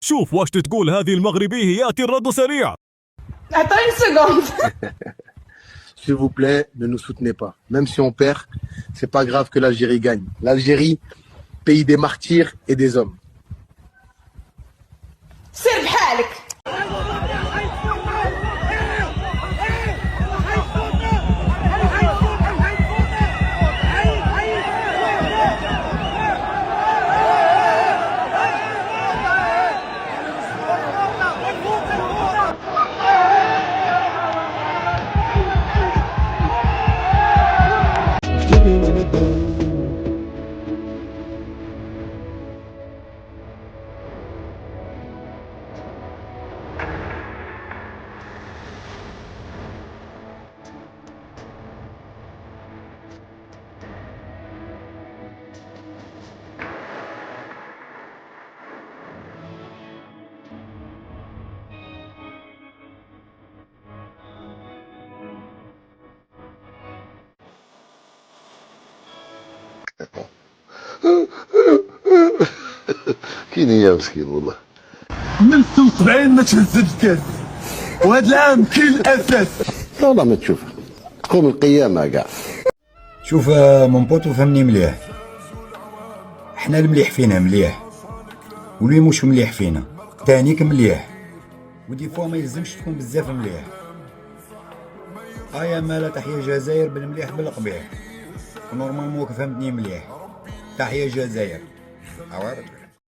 شوف واش تقول هذه المغربية يأتي الرد سريع. Attends une seconde. S'il vous plaît, ne nous soutenez pas. Même si on perd, c'est pas grave que l'Algérie gagne. L'Algérie, pays des martyrs et des hommes. سير بحالك. كاين يا مسكين والله. من 76 ما تهزش الكاس، وهذا العام كاين الاساس. والله ما تشوف تقوم القيامه كاع. شوف مون بوتو فهمني مليح، حنا المليح فينا مليح واللي مش مليح فينا تانيك مليح، ودي فوا ما يلزمش تكون بزاف مليح. هيا مالا تحية الجزائر بالمليح بالقبيح، ونورمالمون فهمتني مليح. تحية الجزائر عوارض.